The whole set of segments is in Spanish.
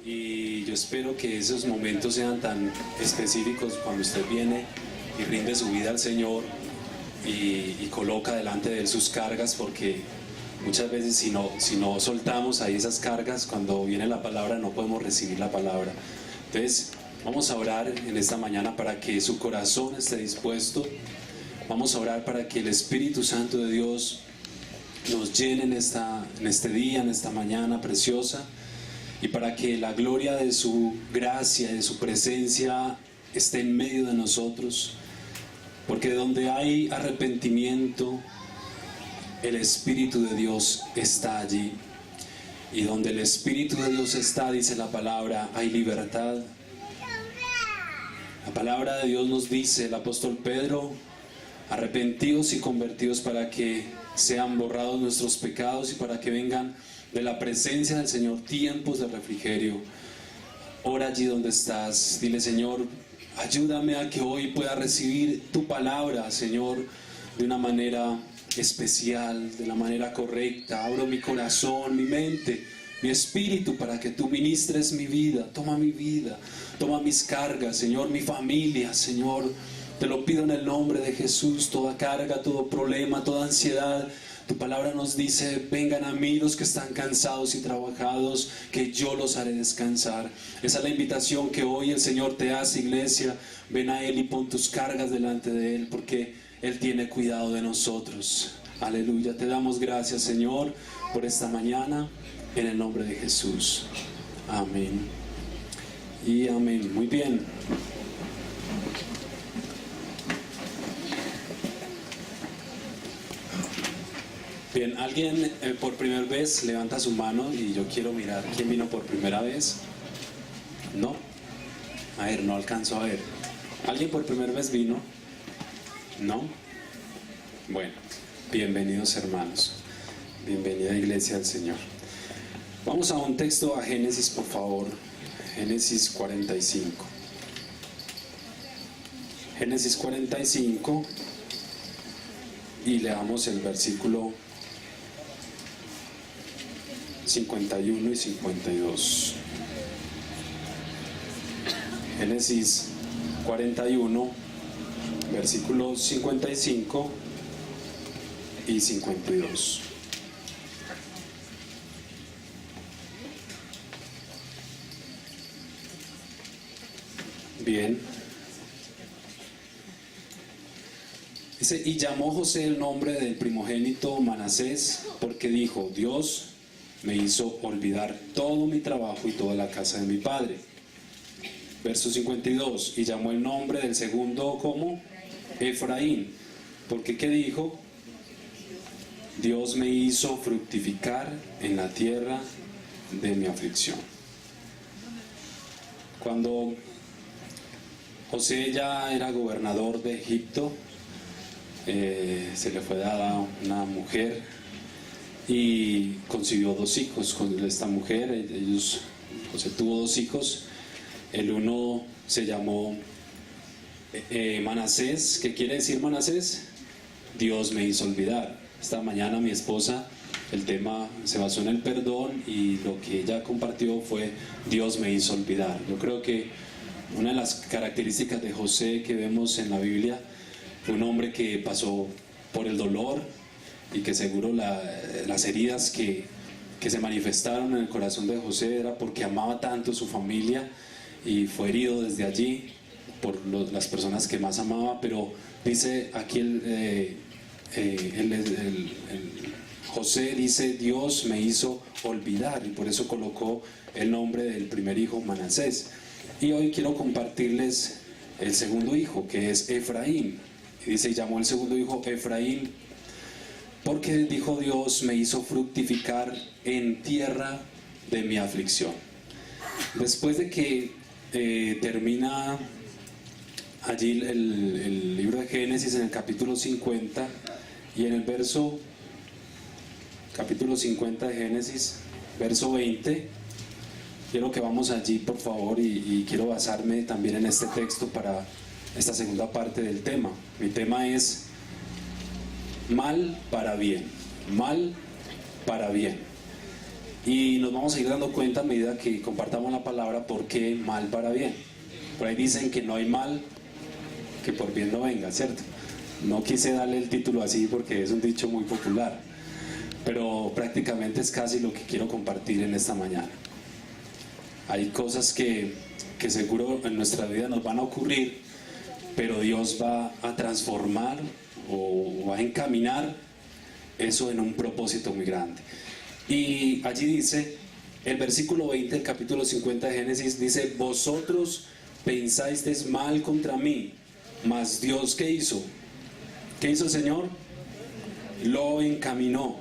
Y yo espero que esos momentos sean tan específicos cuando usted viene y rinde su vida al Señor y coloca delante de Él sus cargas, porque muchas veces si no soltamos ahí esas cargas, cuando viene la palabra no podemos recibir la palabra. Entonces vamos a orar en esta mañana para que su corazón esté dispuesto. Vamos a orar para que el Espíritu Santo de Dios nos llene en este día, en esta mañana preciosa, y para que la gloria de su gracia, de su presencia esté en medio de nosotros, porque donde hay arrepentimiento, el Espíritu de Dios está allí, y donde el Espíritu de Dios está, dice la palabra, hay libertad. La palabra de Dios nos dice, el apóstol Pedro, arrepentidos y convertidos para que sean borrados nuestros pecados y para que vengan de la presencia del Señor tiempos de refrigerio. Ora allí donde estás, dile: Señor, ayúdame a que hoy pueda recibir tu palabra, Señor, de una manera especial, de la manera correcta. Abro mi corazón, mi mente, mi espíritu para que tú ministres mi vida. Toma mi vida, toma mis cargas, Señor, mi familia, Señor. Te lo pido en el nombre de Jesús, toda carga, todo problema, toda ansiedad. Tu palabra nos dice: vengan a mí los que están cansados y trabajados, que yo los haré descansar. Esa es la invitación que hoy el Señor te hace, iglesia. Ven a Él y pon tus cargas delante de Él, porque Él tiene cuidado de nosotros. Aleluya. Te damos gracias, Señor, por esta mañana, en el nombre de Jesús. Amén y amén. Muy bien. Bien, alguien por primera vez levanta su mano y yo quiero mirar quién vino por primera vez. ¿No? A ver, no alcanzo a ver. ¿Alguien por primera vez vino? ¿No? Bueno, bienvenidos hermanos. Bienvenida iglesia del Señor. Vamos a un texto, a Génesis, por favor. Génesis 45. Génesis 45. Y leamos el versículo 51 y 52. Génesis 41, versículos 55 y 52. Bien. Dice: y llamó José el nombre del primogénito Manasés, porque dijo: Dios me hizo olvidar todo mi trabajo y toda la casa de mi padre. Verso 52. Y llamó el nombre del segundo, ¿cómo? Efraín. Porque ¿qué dijo? Dios me hizo fructificar en la tierra de mi aflicción. Cuando José ya era gobernador de Egipto, se le fue dada una mujer y concibió 2 hijos con esta mujer. José tuvo 2 hijos. El uno se llamó Manasés. ¿Qué quiere decir Manasés? Dios me hizo olvidar. Esta mañana mi esposa, el tema se basó en el perdón, y lo que ella compartió fue: Dios me hizo olvidar. Yo creo que una de las características de José que vemos en la Biblia, fue un hombre que pasó por el dolor, y que seguro las heridas que se manifestaron en el corazón de José era porque amaba tanto a su familia y fue herido desde allí por las personas que más amaba. Pero dice aquí José dice: Dios me hizo olvidar, y por eso colocó el nombre del primer hijo Manasés. Y hoy quiero compartirles el segundo hijo, que es Efraín. Y dice: y llamó el segundo hijo Efraín, porque dijo: Dios me hizo fructificar en tierra de mi aflicción. Después de que termina allí el libro de Génesis en el capítulo 50, y en el capítulo 50 de Génesis, verso 20, quiero que vamos allí, por favor, y quiero basarme también en este texto para esta segunda parte del tema. Mi tema es mal para bien. Mal para bien. Y nos vamos a ir dando cuenta a medida que compartamos la palabra por qué mal para bien. Por ahí dicen que no hay mal que por bien no venga, ¿cierto? No quise darle el título así porque es un dicho muy popular, pero prácticamente es casi lo que quiero compartir en esta mañana. Hay cosas que seguro en nuestra vida nos van a ocurrir, pero Dios va a transformar o va a encaminar eso en un propósito muy grande. Y allí dice, el versículo 20 del capítulo 50 de Génesis dice: vosotros pensáis mal contra mí, mas Dios, ¿qué hizo? ¿Qué hizo el Señor? Lo encaminó.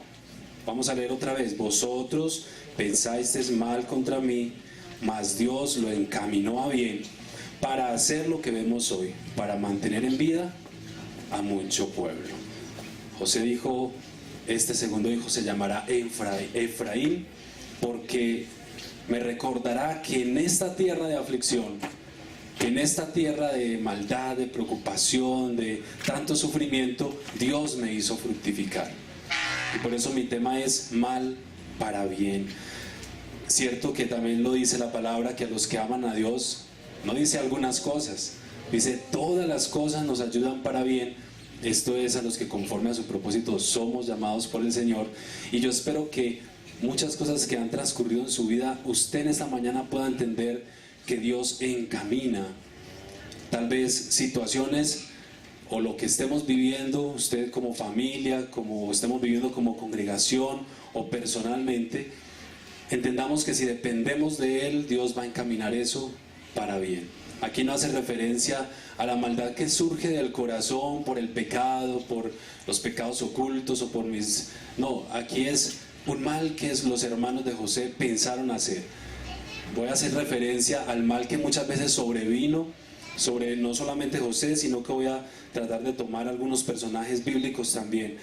Vamos a leer otra vez. Vosotros pensáis mal contra mí, mas Dios lo encaminó a bien para hacer lo que vemos hoy, para mantener en vida a mucho pueblo. José dijo, este segundo hijo se llamará Efraín, porque me recordará que en esta tierra de aflicción, en esta tierra de maldad, de preocupación, de tanto sufrimiento, Dios me hizo fructificar. Y por eso mi tema es mal para bien. Cierto que también lo dice la palabra, que a los que aman a Dios, no dice algunas cosas, dice todas las cosas nos ayudan para bien. Esto es a los que conforme a su propósito somos llamados por el Señor. Y yo espero que muchas cosas que han transcurrido en su vida, usted en esta mañana pueda entender que Dios encamina tal vez situaciones o lo que estemos viviendo, usted como familia, como estemos viviendo como congregación o personalmente. Entendamos que si dependemos de Él, Dios va a encaminar eso para bien. Aquí no hace referencia a la maldad que surge del corazón por el pecado, por los pecados ocultos o por mis... No, aquí es un mal que los hermanos de José pensaron hacer. Voy a hacer referencia al mal que muchas veces sobrevino sobre no solamente José, sino que voy a tratar de tomar algunos personajes bíblicos también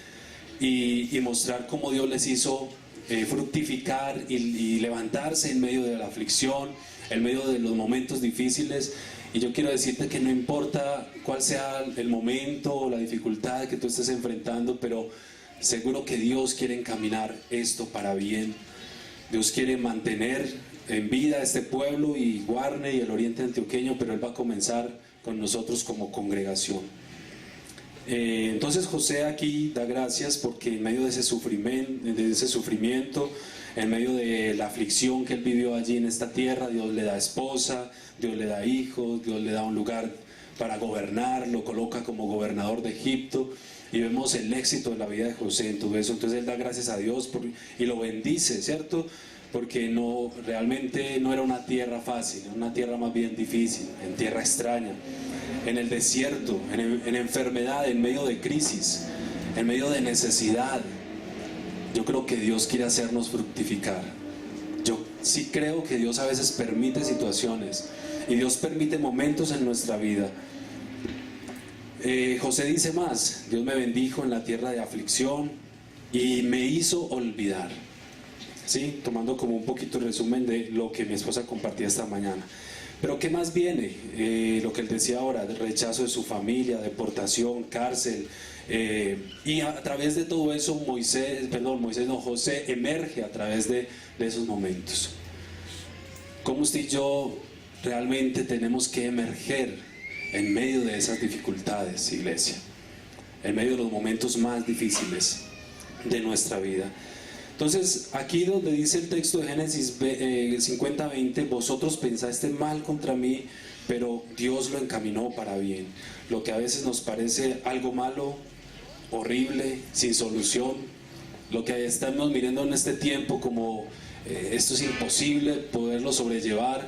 y mostrar cómo Dios les hizo fructificar y levantarse en medio de la aflicción, en medio de los momentos difíciles. Y yo quiero decirte que no importa cuál sea el momento o la dificultad que tú estés enfrentando, pero seguro que Dios quiere encaminar esto para bien. Dios quiere mantener en vida a este pueblo y Guarne y el oriente antioqueño, pero Él va a comenzar con nosotros como congregación. Entonces José aquí da gracias porque en medio de ese sufrimiento, en medio de la aflicción que él vivió allí en esta tierra, Dios le da esposa, Dios le da hijos, Dios le da un lugar para gobernar, lo coloca como gobernador de Egipto, y vemos el éxito de la vida de José en todo eso. Entonces él da gracias a Dios y lo bendice, ¿cierto? Porque realmente no era una tierra fácil, era una tierra más bien difícil, en tierra extraña, en el desierto, en enfermedad, en medio de crisis, en medio de necesidad. Yo creo que Dios quiere hacernos fructificar. Yo sí creo que Dios a veces permite situaciones y Dios permite momentos en nuestra vida. José dice más: Dios me bendijo en la tierra de aflicción y me hizo olvidar. ¿Sí? Tomando como un poquito el resumen de lo que mi esposa compartía esta mañana. Pero ¿qué más viene? Lo que él decía ahora, de rechazo de su familia, deportación, cárcel. Y a través de todo eso José emerge a través de esos momentos. ¿Cómo usted y yo realmente tenemos que emerger en medio de esas dificultades, iglesia? En medio de los momentos más difíciles de nuestra vida. Entonces, aquí donde dice el texto de Génesis 50:20, vosotros pensaste mal contra mí, pero Dios lo encaminó para bien. Lo que a veces nos parece algo malo, horrible, sin solución, lo que estamos mirando en este tiempo como esto es imposible poderlo sobrellevar.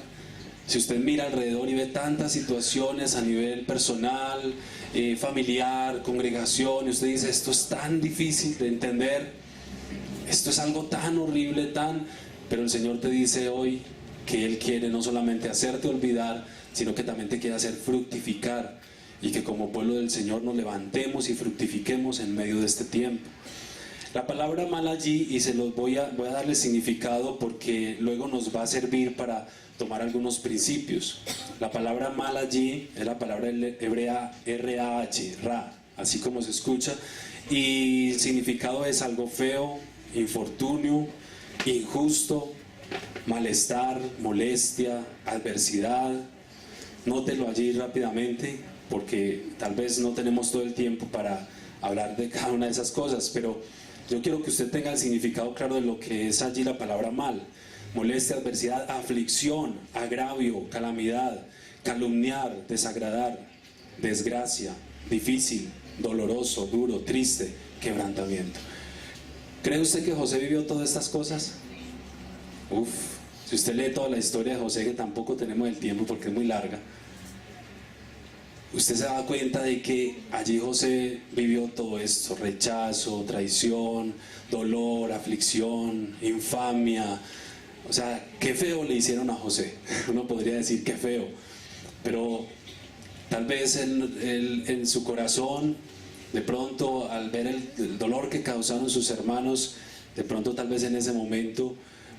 Si usted mira alrededor y ve tantas situaciones a nivel personal, familiar, congregación, y usted dice, esto es tan difícil de entender, esto es algo tan horrible, pero el Señor te dice hoy que Él quiere no solamente hacerte olvidar, sino que también te quiere hacer fructificar, y que como pueblo del Señor nos levantemos y fructifiquemos en medio de este tiempo. La palabra mal allí, y se los voy a darle significado porque luego nos va a servir para tomar algunos principios. La palabra mal allí es la palabra hebrea R-A-H, ra, así como se escucha, y el significado es algo feo, infortunio, injusto, malestar, molestia, adversidad. Nótelo allí rápidamente, porque tal vez no tenemos todo el tiempo para hablar de cada una de esas cosas, pero yo quiero que usted tenga el significado claro de lo que es allí la palabra mal. Molestia, adversidad, aflicción, agravio, calamidad, calumniar, desagradar, desgracia, difícil, doloroso, duro, triste, quebrantamiento. ¿Cree usted que José vivió todas estas cosas? Si usted lee toda la historia de José, que tampoco tenemos el tiempo porque es muy larga, usted se da cuenta de que allí José vivió todo esto: rechazo, traición, dolor, aflicción, infamia. O sea, qué feo le hicieron a José. Uno podría decir qué feo, pero tal vez en su corazón, de pronto al ver el dolor que causaron sus hermanos, de pronto tal vez en ese momento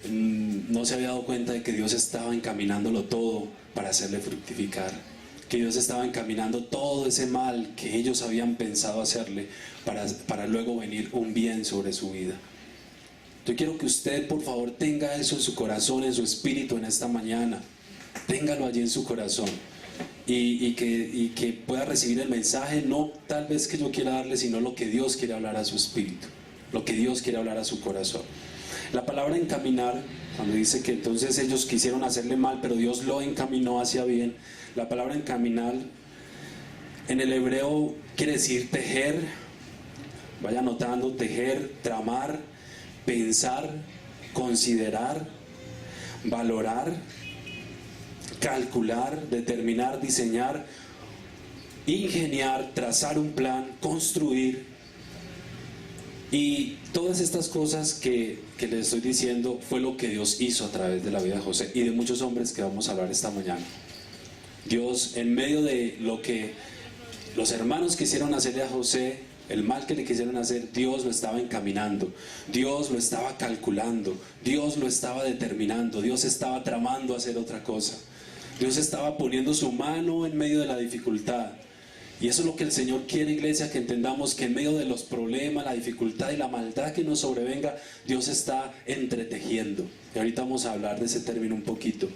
no se había dado cuenta de que Dios estaba encaminándolo todo para hacerle fructificar, que Dios estaba encaminando todo ese mal que ellos habían pensado hacerle para luego venir un bien sobre su vida. Yo quiero que usted, por favor, tenga eso en su corazón, en su espíritu en esta mañana. Téngalo allí en su corazón y que pueda recibir el mensaje, no tal vez que yo quiera darle, sino lo que Dios quiere hablar a su espíritu, lo que Dios quiere hablar a su corazón. La palabra encaminar, cuando dice que entonces ellos quisieron hacerle mal, pero Dios lo encaminó hacia bien, la palabra encaminar en el hebreo quiere decir tejer. Vaya anotando: tejer, tramar, pensar, considerar, valorar, calcular, determinar, diseñar, ingeniar, trazar un plan, construir. Y todas estas cosas que les estoy diciendo fue lo que Dios hizo a través de la vida de José y de muchos hombres que vamos a hablar esta mañana. Dios, en medio de lo que los hermanos quisieron hacerle a José, el mal que le quisieron hacer, Dios lo estaba encaminando, Dios lo estaba calculando, Dios lo estaba determinando, Dios estaba tramando hacer otra cosa. Dios estaba poniendo su mano en medio de la dificultad. Y eso es lo que el Señor quiere, iglesia, que entendamos, que en medio de los problemas, la dificultad y la maldad que nos sobrevenga, Dios está entretejiendo. Y ahorita vamos a hablar de ese término un poquito.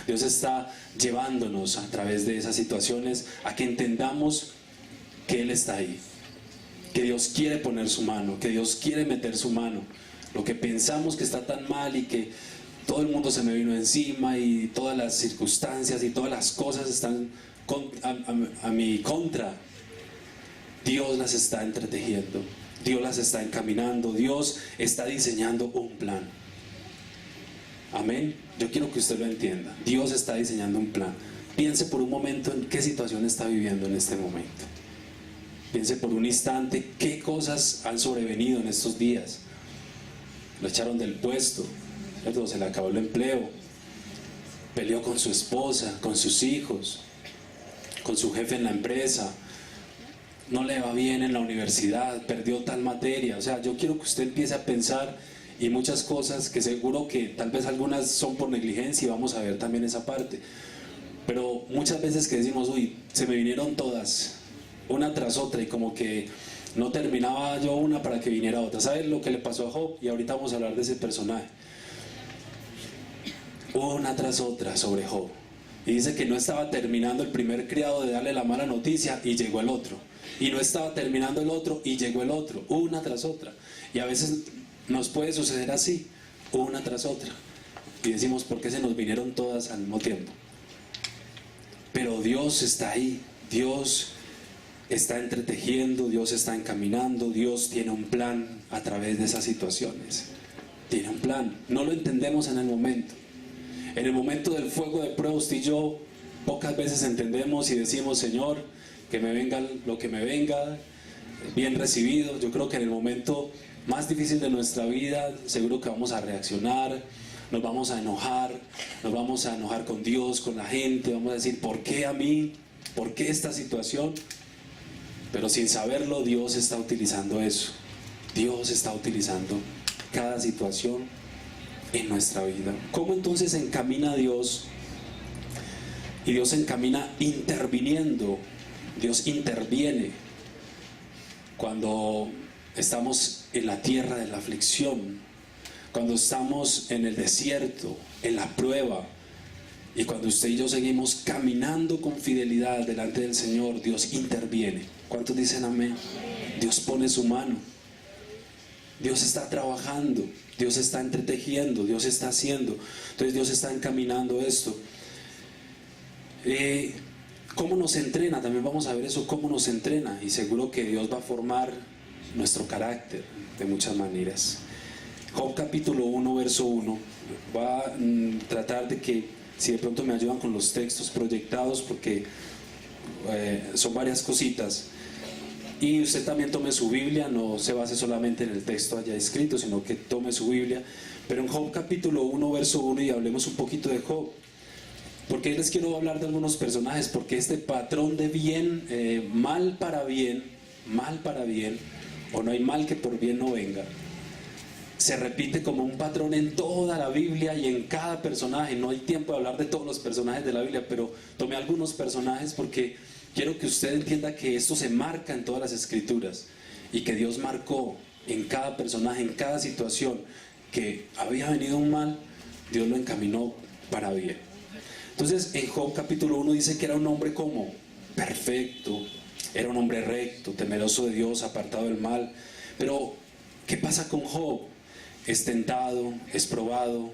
Dios está llevándonos a través de esas situaciones a que entendamos que Él está ahí, que Dios quiere poner su mano, que Dios quiere meter su mano. Lo que pensamos que está tan mal y que todo el mundo se me vino encima y todas las circunstancias y todas las cosas están a mi contra, Dios las está entretejiendo, Dios las está encaminando, Dios está diseñando un plan. Amén. Yo quiero que usted lo entienda. Dios está diseñando un plan. Piense por un momento en qué situación está viviendo en este momento. Piense por un instante qué cosas han sobrevenido en estos días. Lo echaron del puesto, ¿cierto? Se le acabó el empleo, peleó con su esposa, con sus hijos, con su jefe en la empresa, no le va bien en la universidad, perdió tal materia. O sea, yo quiero que usted empiece a pensar, y muchas cosas que seguro que tal vez algunas son por negligencia, y vamos a ver también esa parte, pero muchas veces que decimos, uy, se me vinieron todas, una tras otra, y como que no terminaba yo una para que viniera otra. ¿Sabes lo que le pasó a Job? Y ahorita vamos a hablar de ese personaje. Una tras otra sobre Job. Y dice que no estaba terminando el primer criado de darle la mala noticia y llegó el otro. Y no estaba terminando el otro y llegó el otro. Una tras otra. Y a veces nos puede suceder así, una tras otra. Y decimos, ¿por qué se nos vinieron todas al mismo tiempo? Pero Dios está ahí. Dios está entretejiendo, Dios está encaminando, Dios tiene un plan a través de esas situaciones. Tiene un plan. No lo entendemos en el momento. En el momento del fuego de prueba, usted y yo pocas veces entendemos y decimos, Señor, que me venga lo que me venga, bien recibido. Yo creo que en el momento más difícil de nuestra vida, seguro que vamos a reaccionar, nos vamos a enojar con Dios, con la gente, vamos a decir, ¿por qué a mí? ¿Por qué esta situación? Pero sin saberlo, Dios está utilizando eso. Dios está utilizando cada situación en nuestra vida. ¿Cómo entonces encamina Dios? Y Dios encamina interviniendo. Dios interviene cuando estamos en la tierra de la aflicción, cuando estamos en el desierto, en la prueba, y cuando usted y yo seguimos caminando con fidelidad delante del Señor, Dios interviene. ¿Cuántos dicen amén? Dios pone su mano. Dios está trabajando, Dios está entretejiendo, Dios está haciendo. Entonces Dios está encaminando esto. ¿Cómo nos entrena? También vamos a ver eso, cómo nos entrena. Y seguro que Dios va a formar nuestro carácter de muchas maneras. Job capítulo 1, verso 1. Va a tratar de que, si de pronto me ayudan con los textos proyectados, porque son varias cositas. Y usted también tome su Biblia, no se base solamente en el texto allá escrito, sino que tome su Biblia. Pero en Job capítulo 1, verso 1, y hablemos un poquito de Job. Porque les quiero hablar de algunos personajes, porque este patrón de bien, mal para bien, o no hay mal que por bien no venga, se repite como un patrón en toda la Biblia y en cada personaje. No hay tiempo de hablar de todos los personajes de la Biblia, pero tomé algunos personajes porque quiero que usted entienda que esto se marca en todas las escrituras y que Dios marcó en cada personaje, en cada situación que había venido un mal, Dios lo encaminó para bien. Entonces en Job capítulo 1 dice que era un hombre como perfecto, era un hombre recto, temeroso de Dios, apartado del mal. Pero ¿qué pasa con Job? Es tentado, es probado,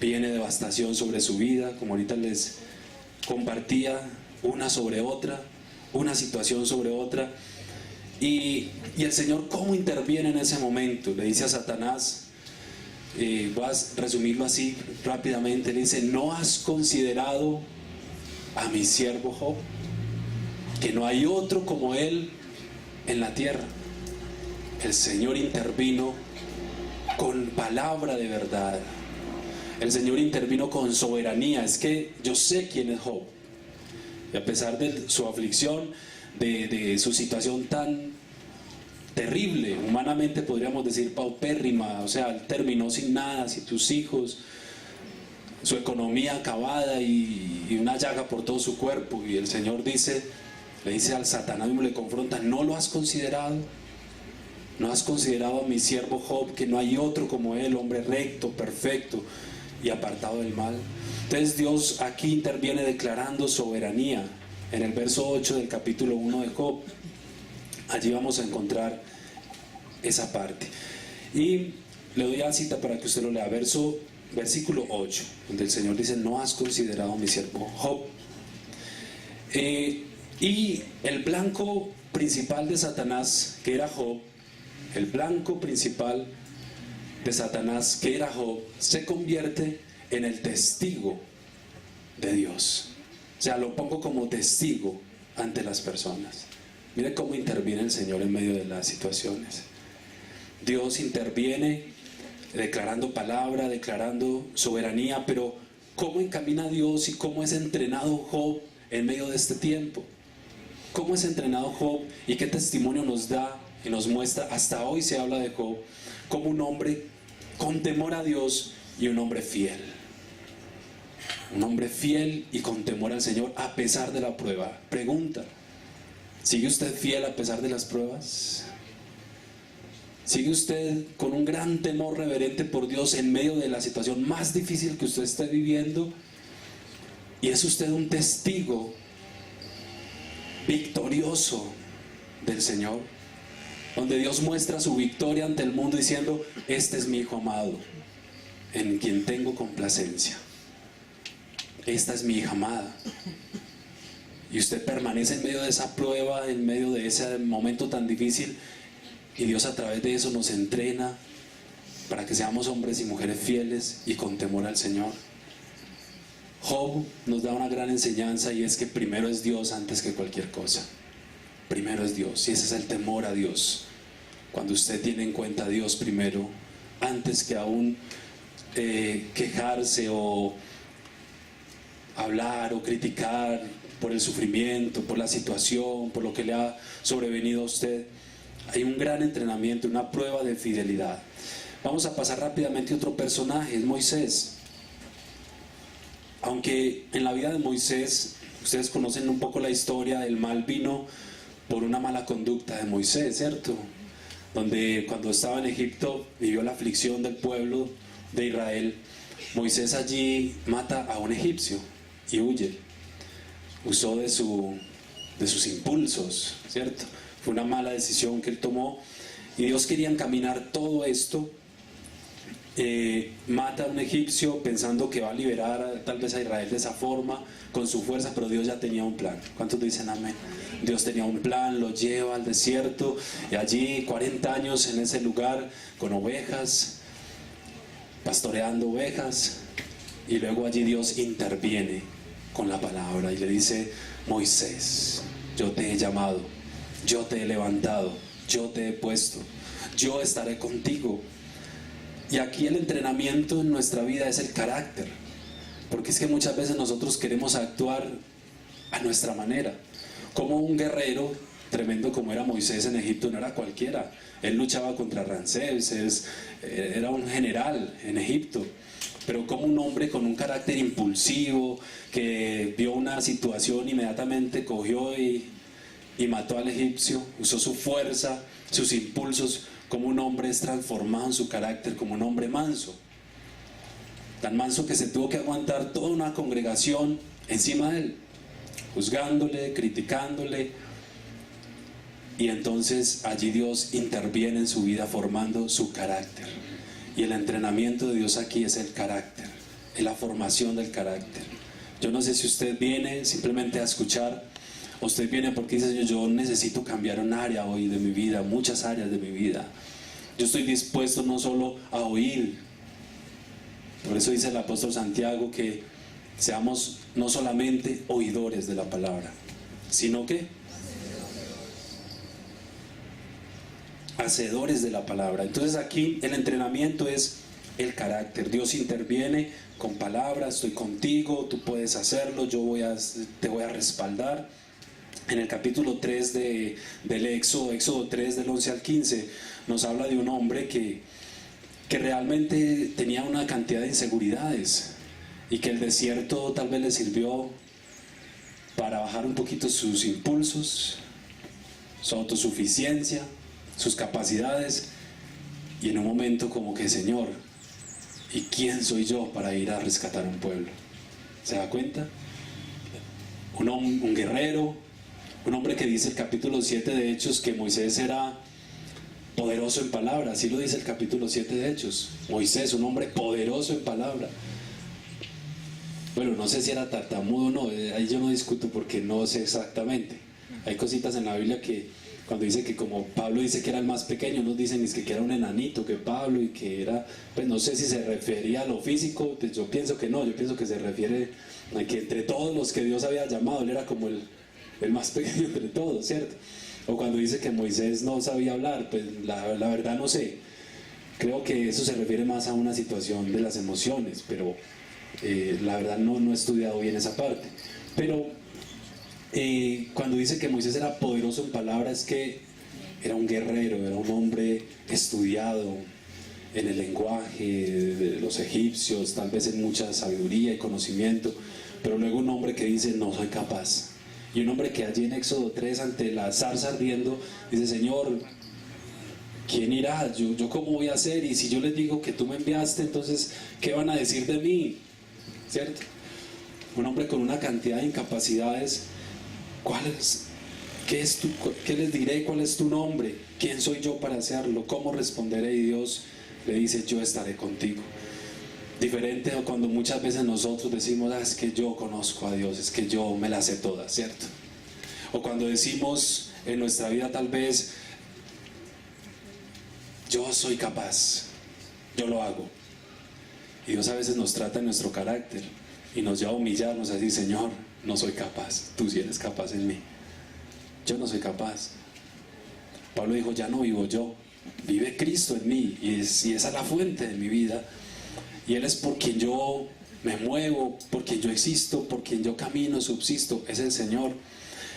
viene devastación sobre su vida, como ahorita les compartía, una sobre otra, una situación sobre otra. Y el Señor, ¿cómo interviene en ese momento? Le dice a Satanás, vas a resumirlo así rápidamente, le dice: ¿no has considerado a mi siervo Job? Que no hay otro como él en la tierra. El Señor intervino con palabra de verdad. El Señor intervino con soberanía. Es que yo sé quién es Job. Y a pesar de su aflicción, de su situación tan terrible, humanamente podríamos decir paupérrima, o sea, él terminó sin nada, sin tus hijos, su economía acabada y una llaga por todo su cuerpo. Y el Señor le dice al Satanás, mismo le confronta: ¿no lo has considerado? ¿No has considerado a mi siervo Job, que no hay otro como él, hombre recto, perfecto y apartado del mal? Entonces Dios aquí interviene declarando soberanía. En el verso 8 del capítulo 1 de Job, allí vamos a encontrar esa parte. Y le doy la cita para que usted lo lea, versículo 8, donde el Señor dice: ¿no has considerado a mi siervo Job? Y el blanco principal de Satanás, que era Job, el blanco principal de Satanás, que era Job, se convierte en el testigo de Dios. O sea, lo pongo como testigo ante las personas. Mire cómo interviene el Señor en medio de las situaciones. Dios interviene declarando palabra, declarando soberanía, pero ¿cómo encamina Dios y cómo es entrenado Job en medio de este tiempo? ¿Cómo es entrenado Job y qué testimonio nos da y nos muestra? Hasta hoy se habla de Job como un hombre con temor a Dios y un hombre fiel. Un hombre fiel y con temor al Señor a pesar de la prueba. Pregunta: ¿sigue usted fiel a pesar de las pruebas? ¿Sigue usted con un gran temor reverente por Dios en medio de la situación más difícil que usted esté viviendo? ¿Y es usted un testigo victorioso del Señor? Donde Dios muestra su victoria ante el mundo diciendo: este es mi Hijo amado, en quien tengo complacencia. Esta es mi hija amada. Y usted permanece en medio de esa prueba, en medio de ese momento tan difícil, y Dios a través de eso nos entrena para que seamos hombres y mujeres fieles y con temor al Señor. Job nos da una gran enseñanza, y es que primero es Dios antes que cualquier cosa. Primero es Dios, y ese es el temor a Dios. Cuando usted tiene en cuenta a Dios primero, antes que aún quejarse o hablar o criticar por el sufrimiento, por la situación, por lo que le ha sobrevenido a usted, hay un gran entrenamiento, una prueba de fidelidad. Vamos a pasar rápidamente a otro personaje, es Moisés. Aunque en la vida de Moisés, ustedes conocen un poco la historia, del mal vino por una mala conducta de Moisés, ¿cierto? Donde cuando estaba en Egipto vivió la aflicción del pueblo, de Israel, Moisés allí mata a un egipcio y huye. Usó de sus impulsos, ¿cierto? Fue una mala decisión que él tomó, y Dios quería encaminar todo esto. Mata a un egipcio pensando que va a liberar tal vez a Israel de esa forma, con su fuerza, pero Dios ya tenía un plan. ¿Cuántos dicen amén? Dios tenía un plan, lo lleva al desierto, y allí 40 años en ese lugar con ovejas, pastoreando ovejas, y luego allí Dios interviene con la palabra y le dice: Moisés, yo te he llamado, yo te he levantado, yo te he puesto, yo estaré contigo. Y aquí el entrenamiento en nuestra vida es el carácter, porque es que muchas veces nosotros queremos actuar a nuestra manera. Como un guerrero tremendo como era Moisés en Egipto, no era cualquiera. Él luchaba contra Ramsés, era un general en Egipto. Pero como un hombre con un carácter impulsivo, que vio una situación, inmediatamente cogió y mató al egipcio, usó su fuerza, sus impulsos. Como un hombre es transformado en su carácter, como un hombre manso. Tan manso que se tuvo que aguantar toda una congregación encima de él, juzgándole, criticándole. Y entonces allí Dios interviene en su vida formando su carácter. Y el entrenamiento de Dios aquí es el carácter, es la formación del carácter. Yo no sé si usted viene simplemente a escuchar, o usted viene porque dice: yo necesito cambiar un área hoy de mi vida, muchas áreas de mi vida. Yo estoy dispuesto no solo a oír. Por eso dice el apóstol Santiago que seamos no solamente oidores de la palabra, sino que hacedores de la palabra. Entonces aquí el entrenamiento es el carácter. Dios interviene con palabras: estoy contigo, tú puedes hacerlo, te voy a respaldar. En el capítulo 3 del Éxodo 3 del 11 al 15, nos habla de un hombre que realmente tenía una cantidad de inseguridades, y que el desierto tal vez le sirvió para bajar un poquito sus impulsos, su autosuficiencia, sus capacidades, y en un momento como que: Señor, ¿y quién soy yo para ir a rescatar un pueblo? ¿Se da cuenta? Un guerrero, un hombre que dice el capítulo 7 de Hechos que Moisés era poderoso en palabra. Así lo dice el capítulo 7 de Hechos. Moisés, un hombre poderoso en palabra. Bueno, no sé si era tartamudo o no, ahí yo no discuto porque no sé exactamente. Hay cositas en la Biblia que cuando dice que, como Pablo dice que era el más pequeño, nos dicen es que era un enanito, que Pablo, y que era, pues no sé si se refería a lo físico. Pues yo pienso que no, yo pienso que se refiere a que entre todos los que Dios había llamado, él era como el más pequeño entre todos, ¿cierto? O cuando dice que Moisés no sabía hablar, pues la verdad no sé. Creo que eso se refiere más a una situación de las emociones, pero la verdad no he estudiado bien esa parte. Pero cuando dice que Moisés era poderoso en palabras, es que era un guerrero, era un hombre estudiado en el lenguaje de los egipcios, tal vez en mucha sabiduría y conocimiento, pero luego un hombre que dice: no soy capaz. Y un hombre que allí en Éxodo 3, ante la zarza ardiendo, dice: Señor, ¿quién irá? ¿Yo cómo voy a hacer? Y si yo les digo que tú me enviaste, entonces ¿qué van a decir de mí? ¿Cierto? Un hombre con una cantidad de incapacidades. ¿Qué les diré? ¿Cuál es tu nombre? ¿Quién soy yo para hacerlo? ¿Cómo responderé? Y Dios le dice: yo estaré contigo. Diferente a cuando muchas veces nosotros decimos: es que yo conozco a Dios, es que yo me la sé toda, ¿cierto? O cuando decimos en nuestra vida tal vez: yo soy capaz, yo lo hago. Y Dios a veces nos trata en nuestro carácter y nos lleva a humillarnos, a decir: Señor, no soy capaz, tú sí eres capaz en mí, yo no soy capaz. Pablo dijo: ya no vivo yo, vive Cristo en mí, y esa es la fuente de mi vida. Y Él es por quien yo me muevo, por quien yo existo, por quien yo camino, subsisto, es el Señor.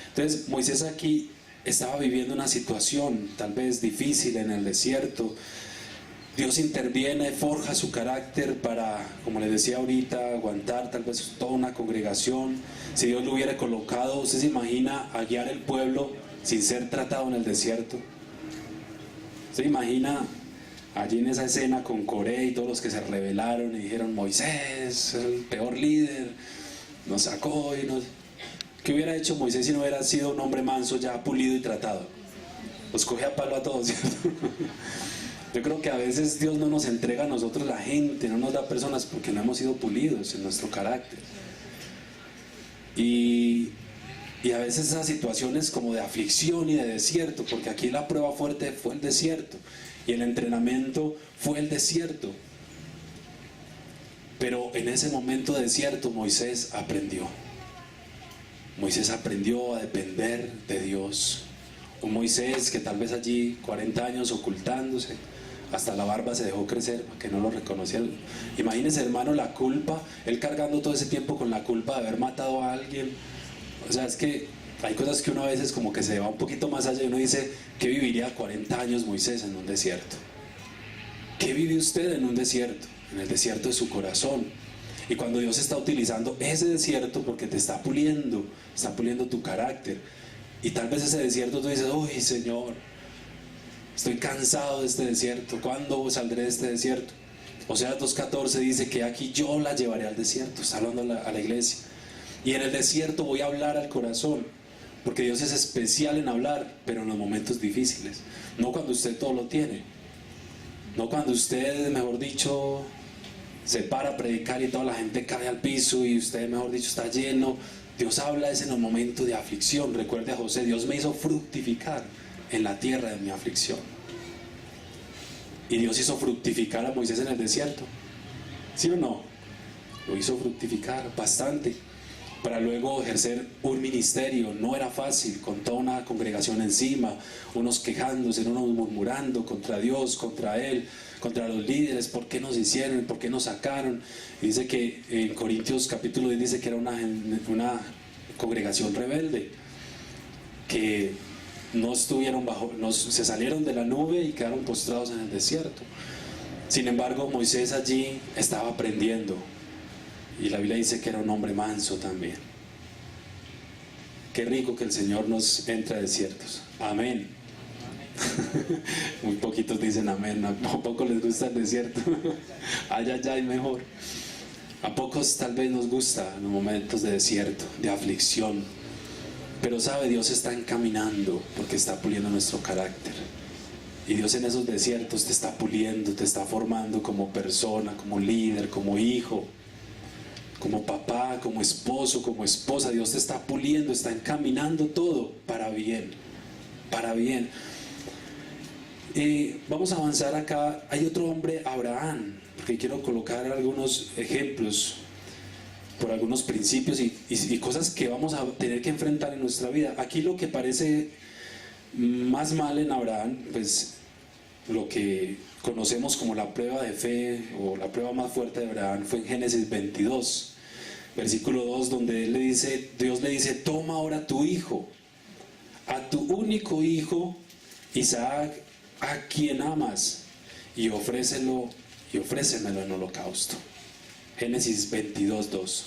Entonces Moisés aquí estaba viviendo una situación tal vez difícil en el desierto. Dios interviene, forja su carácter para, como les decía ahorita, aguantar tal vez toda una congregación. Si Dios lo hubiera colocado, ¿usted se imagina a guiar el pueblo sin ser tratado en el desierto? ¿Se imagina allí en esa escena con Coré y todos los que se rebelaron y dijeron: Moisés, el peor líder, nos sacó y nos... ¿Qué hubiera hecho Moisés si no hubiera sido un hombre manso, ya pulido y tratado? Los coge a palo a todos, ¿cierto? Yo creo que a veces Dios no nos entrega a nosotros la gente, no nos da personas porque no hemos sido pulidos en nuestro carácter. Y a veces esas situaciones como de aflicción y de desierto, porque aquí la prueba fuerte fue el desierto y el entrenamiento fue el desierto. Pero en ese momento de desierto Moisés aprendió. Moisés aprendió a depender de Dios. Un Moisés que tal vez allí 40 años ocultándose, hasta la barba se dejó crecer para que no lo reconocieran. Imagínense, hermano, la culpa, él cargando todo ese tiempo con la culpa de haber matado a alguien. O sea, es que hay cosas que uno a veces como que se va un poquito más allá y uno dice: ¿qué viviría 40 años Moisés en un desierto? ¿Qué vive usted en un desierto? En el desierto de su corazón. Y cuando Dios está utilizando ese desierto porque te está puliendo tu carácter, y tal vez ese desierto tú dices: uy, Señor, estoy cansado de este desierto, ¿cuándo saldré de este desierto? Oseas 2:14 dice que aquí yo la llevaré al desierto, está hablando a la iglesia. Y en el desierto voy a hablar al corazón, porque Dios es especial en hablar, pero en los momentos difíciles, no cuando usted todo lo tiene, no cuando usted, mejor dicho, se para a predicar y toda la gente cae al piso y usted, mejor dicho, está lleno. Dios habla es en los momentos de aflicción. Recuerde a José: Dios me hizo fructificar en la tierra de mi aflicción. Y Dios hizo fructificar a Moisés en el desierto, ¿sí o no? Lo hizo fructificar bastante, para luego ejercer un ministerio. No era fácil, con toda una congregación encima, unos quejándose, unos murmurando contra Dios, contra Él, contra los líderes: ¿por qué nos hicieron? ¿Por qué nos sacaron? Y dice que en Corintios capítulo 10 dice que era una congregación rebelde, que no estuvieron se salieron de la nube y quedaron postrados en el desierto. Sin embargo, Moisés allí estaba aprendiendo, y la Biblia dice que era un hombre manso también. Qué rico que el Señor nos entre a desiertos. Amén. Muy poquitos dicen amén. A poco les gusta el desierto. Ay, ay, ay, mejor. A pocos tal vez nos gusta los momentos de desierto, de aflicción. Pero sabe, Dios está encaminando porque está puliendo nuestro carácter. Y Dios en esos desiertos te está puliendo, te está formando como persona, como líder, como hijo, como papá, como esposo, como esposa. Dios te está puliendo, está encaminando todo para bien, para bien. Vamos a avanzar acá. Hay otro hombre, Abraham, porque quiero colocar algunos ejemplos por algunos principios y cosas que vamos a tener que enfrentar en nuestra vida. Aquí lo que parece más mal en Abraham, pues lo que conocemos como la prueba de fe o la prueba más fuerte de Abraham, fue en Génesis 22, versículo 2, donde Dios le dice: toma ahora tu hijo, a tu único hijo Isaac, a quien amas, y ofrécemelo en holocausto. Génesis 22, 2.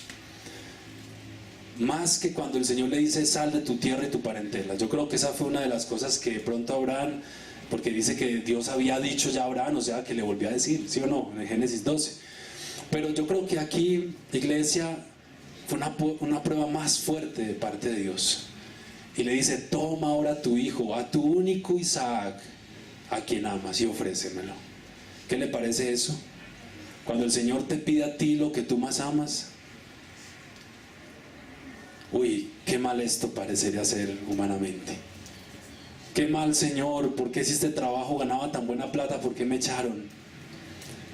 Más que cuando el Señor le dice: sal de tu tierra y tu parentela. Yo creo que esa fue una de las cosas que de pronto Abraham, porque dice que Dios había dicho ya a Abraham, o sea que le volvió a decir, ¿sí o no? En Génesis 12. Pero yo creo que aquí, iglesia, fue una prueba más fuerte de parte de Dios. Y le dice: toma ahora tu hijo, a tu único Isaac, a quien amas, y ofrécemelo. ¿Qué le parece eso? Cuando el Señor te pide a ti lo que tú más amas. Uy, qué mal esto parecería ser humanamente. Qué mal, Señor, ¿por qué si este trabajo ganaba tan buena plata, por qué me echaron?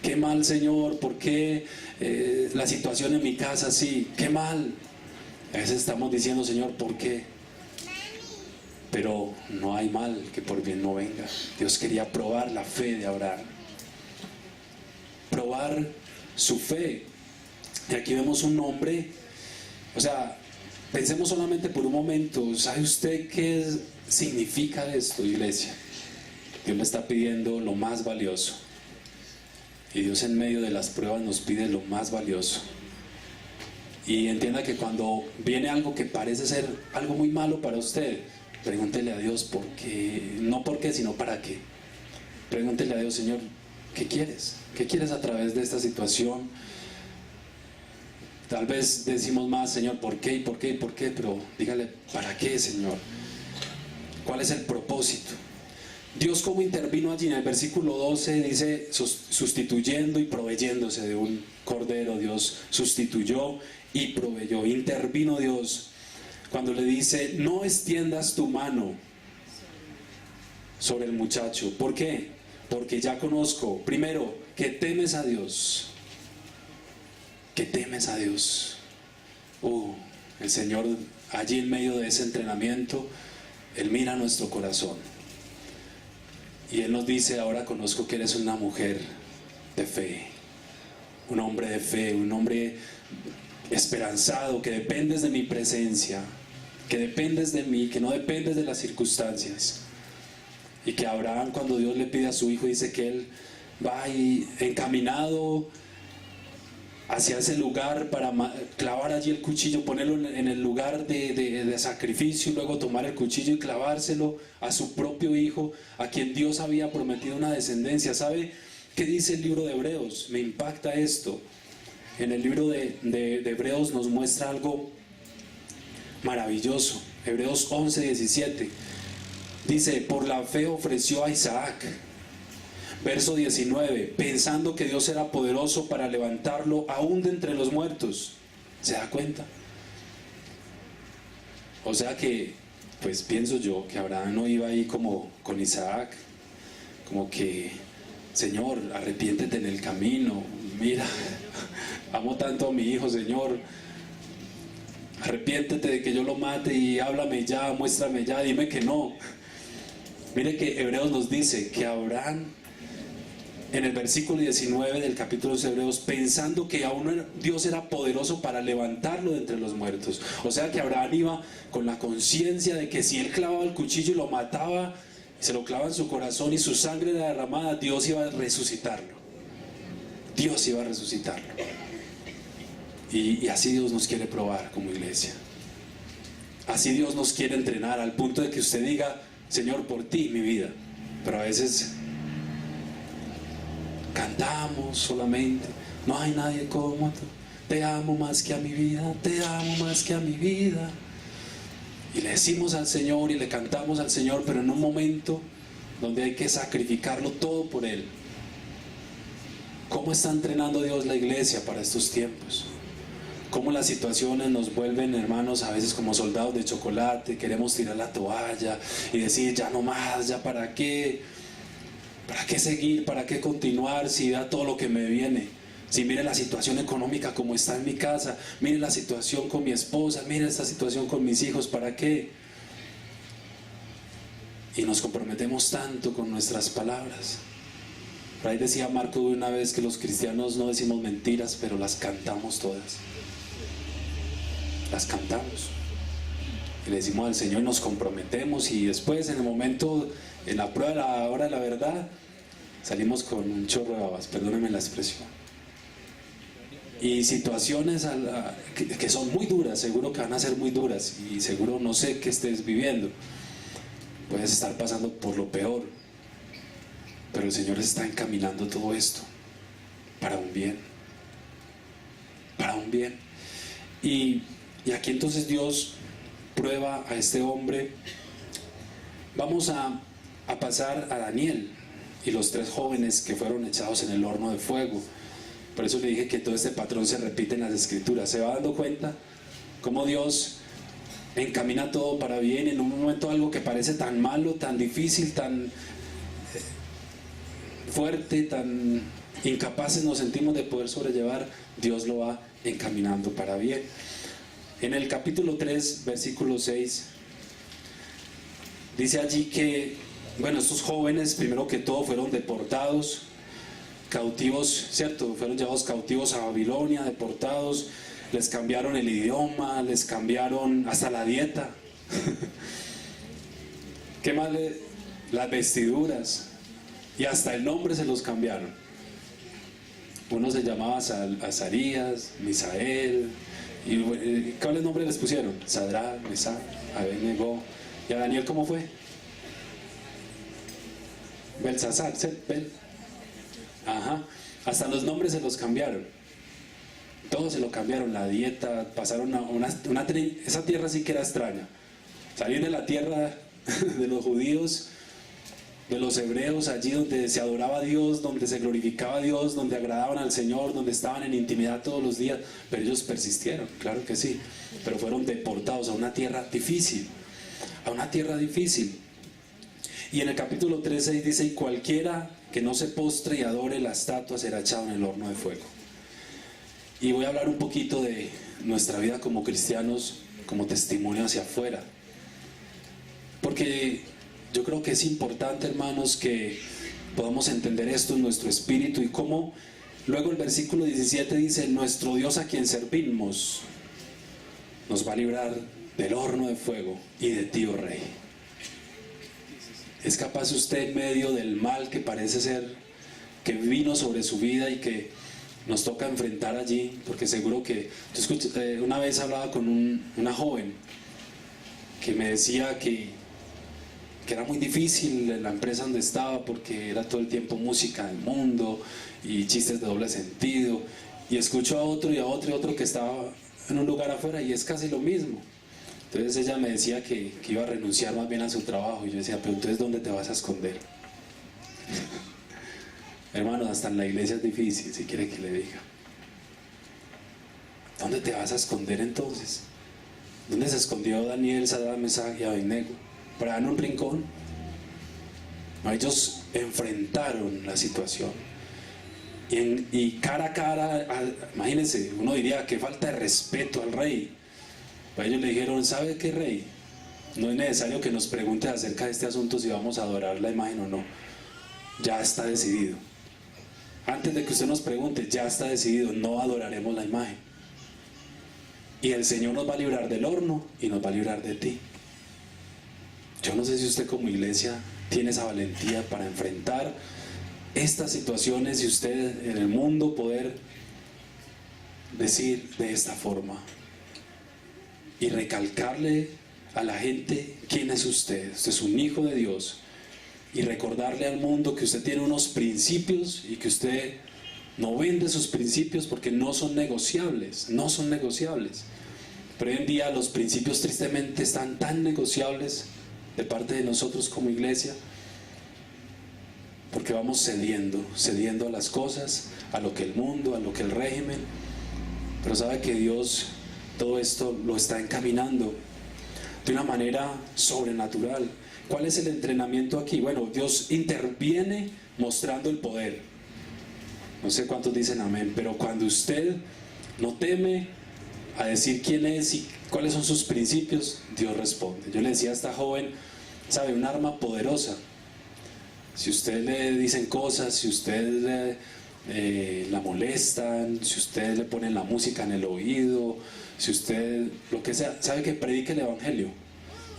Qué mal, Señor, ¿por qué la situación en mi casa así? Qué mal. A veces estamos diciendo: Señor, ¿por qué? Pero no hay mal que por bien no venga. Dios quería probar la fe de Abraham, probar su fe. Y aquí vemos un hombre, o sea, pensemos solamente por un momento. ¿Sabe usted qué significa esto, iglesia? Dios le está pidiendo lo más valioso, y Dios en medio de las pruebas nos pide lo más valioso. Y entienda que cuando viene algo que parece ser algo muy malo para usted, pregúntele a Dios por qué, no por qué, sino para qué. Pregúntele a Dios: Señor, ¿Qué quieres? ¿Qué quieres a través de esta situación? Tal vez decimos más, Señor, ¿por qué? ¿Y por qué? ¿Y por qué? Pero dígale, ¿para qué, Señor? ¿Cuál es el propósito? Dios, cómo intervino allí en el versículo 12, dice, sustituyendo y proveyéndose de un cordero. Dios sustituyó y proveyó. Intervino Dios cuando le dice, no extiendas tu mano sobre el muchacho. ¿Por qué? Porque ya conozco, primero, que temes a Dios. Que temes a Dios. El Señor allí en medio de ese entrenamiento, Él mira nuestro corazón. Y Él nos dice, ahora conozco que eres una mujer de fe, un hombre de fe, un hombre esperanzado, que dependes de mi presencia, que dependes de mí, que no dependes de las circunstancias. Y que Abraham, cuando Dios le pide a su hijo, dice que él va ahí encaminado hacia ese lugar para clavar allí el cuchillo, ponerlo en el lugar de sacrificio, y luego tomar el cuchillo y clavárselo a su propio hijo, a quien Dios había prometido una descendencia. ¿Sabe qué dice el libro de Hebreos? Me impacta esto. En el libro de Hebreos nos muestra algo maravilloso. Hebreos 11:17 dice, por la fe ofreció a Isaac. Verso 19, pensando que Dios era poderoso para levantarlo aún de entre los muertos. ¿Se da cuenta? O sea que, pues pienso yo que Abraham no iba ahí como con Isaac, como que, Señor, arrepiéntete en el camino, mira, amo tanto a mi hijo, Señor, arrepiéntete de que yo lo mate y háblame ya, muéstrame ya, dime que no. Mire que Hebreos nos dice que Abraham, en el versículo 19 del capítulo de Hebreos, pensando que aún Dios era poderoso para levantarlo de entre los muertos. O sea que Abraham iba con la conciencia de que si él clavaba el cuchillo y lo mataba, se lo clava en su corazón y su sangre era derramada, Dios iba a resucitarlo. Dios iba a resucitarlo. Y así Dios nos quiere probar como iglesia. Así Dios nos quiere entrenar al punto de que usted diga, Señor, por ti mi vida. Pero a veces cantamos solamente, no hay nadie como tú, te amo más que a mi vida, te amo más que a mi vida. Y le decimos al Señor y le cantamos al Señor, pero en un momento donde hay que sacrificarlo todo por Él. ¿Cómo está entrenando Dios la iglesia para estos tiempos? Cómo las situaciones nos vuelven, hermanos, a veces como soldados de chocolate, queremos tirar la toalla y decir, ya no más, ya para qué. ¿Para qué seguir? ¿Para qué continuar si da todo lo que me viene? Si mire la situación económica como está en mi casa, mire la situación con mi esposa, mire esta situación con mis hijos, ¿para qué? Y nos comprometemos tanto con nuestras palabras. Por ahí decía Marco de una vez que los cristianos no decimos mentiras, pero las cantamos todas. Las cantamos. Y le decimos al Señor y nos comprometemos, y después en el momento, en la prueba de la hora de la verdad, salimos con un chorro de babas, perdónenme la expresión. Y situaciones que son muy duras, seguro que van a ser muy duras, y seguro no sé qué estés viviendo, puedes estar pasando por lo peor, pero el Señor está encaminando todo esto para un bien, para un bien. Y aquí entonces Dios prueba a este hombre. Vamos a pasar a Daniel y los 3 jóvenes que fueron echados en el horno de fuego. Por eso le dije que todo este patrón se repite en las escrituras. ¿Se va dando cuenta cómo Dios encamina todo para bien? En un momento algo que parece tan malo, tan difícil, tan fuerte, tan incapaces nos sentimos de poder sobrellevar, Dios lo va encaminando para bien. En el capítulo 3, versículo 6, dice allí que, bueno, estos jóvenes, primero que todo, fueron deportados, cautivos, ¿cierto? Fueron llevados cautivos a Babilonia, deportados, les cambiaron el idioma, les cambiaron hasta la dieta. ¿Qué más? Las vestiduras, y hasta el nombre se los cambiaron. Uno se llamaba Azarías, Misael, y ¿cuál nombre les pusieron? Sadrach, Mesach, Abednego. ¿Y a Daniel cómo fue? Belsasar, Ajá. Hasta los nombres se los cambiaron. Todos se lo cambiaron, la dieta, pasaron a esa tierra sí que era extraña. Salir de la tierra de los judíos, de los hebreos, allí donde se adoraba a Dios, donde se glorificaba a Dios, donde agradaban al Señor, donde estaban en intimidad todos los días, pero ellos persistieron, claro que sí, pero fueron deportados a una tierra difícil, a una tierra difícil. Y en el capítulo 3:6 dice: y cualquiera que no se postre y adore la estatua será echado en el horno de fuego. Y voy a hablar un poquito de nuestra vida como cristianos, como testimonio hacia afuera, porque yo creo que es importante, hermanos, que podamos entender esto en nuestro espíritu. Y como luego el versículo 17 dice: nuestro Dios a quien servimos nos va a librar del horno de fuego y de ti, oh Rey. ¿Es capaz usted, en medio del mal que parece ser que vino sobre su vida y que nos toca enfrentar allí? Porque seguro que una vez hablaba con una joven que me decía que era muy difícil en la empresa donde estaba, porque era todo el tiempo música del mundo y chistes de doble sentido, y escucho a otro y a otro y a otro que estaba en un lugar afuera y es casi lo mismo. Entonces ella me decía que iba a renunciar más bien a su trabajo, y yo decía: pero entonces ¿dónde te vas a esconder? Hermanos, hasta en la iglesia es difícil, si quiere que le diga. ¿Dónde te vas a esconder entonces? ¿Dónde se escondió Daniel, Sadrach, Mesach y Abednego? ¿Por allá en un rincón? No, ellos enfrentaron la situación. Y cara a cara, imagínense, uno diría: qué falta de respeto al rey. Pues ellos le dijeron: ¿sabe qué, rey? No es necesario que nos pregunte acerca de este asunto, si vamos a adorar la imagen o no. Ya está decidido. Antes de que usted nos pregunte, ya está decidido, no adoraremos la imagen. Y el Señor nos va a librar del horno y nos va a librar de ti. Yo no sé si usted como iglesia tiene esa valentía para enfrentar estas situaciones y usted en el mundo poder decir de esta forma y recalcarle a la gente quién es usted. Usted es un hijo de Dios, y recordarle al mundo que usted tiene unos principios y que usted no vende sus principios porque no son negociables, no son negociables. Pero hoy en día los principios tristemente están tan negociables de parte de nosotros como iglesia, porque vamos cediendo a las cosas, a lo que el mundo, a lo que el régimen. Pero sabe que Dios todo esto lo está encaminando de una manera sobrenatural. ¿Cuál es el entrenamiento aquí? Bueno, Dios interviene mostrando el poder. No sé cuántos dicen amén, pero cuando usted no teme a decir quién es y cuáles son sus principios, Dios responde. Yo le decía a esta joven: sabe, un arma poderosa. Si usted le dicen cosas, si usted la molestan, si usted le pone la música en el oído, si usted lo que sea, sabe que predique el evangelio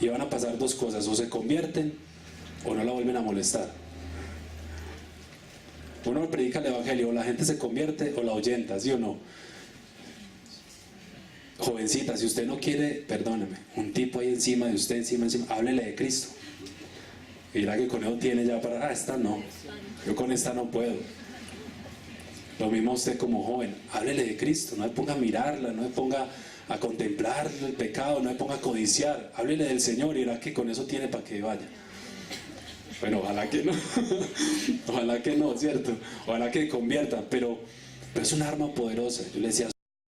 y van a pasar dos cosas: o se convierten o no la vuelven a molestar. Uno predica el evangelio, o la gente se convierte o la ahuyenta, ¿sí o no? Jovencita, si usted no quiere, perdóneme, un tipo ahí encima de usted, encima, háblele de Cristo. Y dirá que con eso tiene ya para: esta no, yo con esta no puedo. Lo mismo usted como joven, háblele de Cristo, no me ponga a mirarla, no me ponga a contemplar el pecado, no me ponga a codiciar, háblele del Señor y dirá que con eso tiene para que vaya. Bueno, ojalá que no, ojalá que no, ¿cierto? Ojalá que convierta, pero es un arma poderosa. Yo le decía: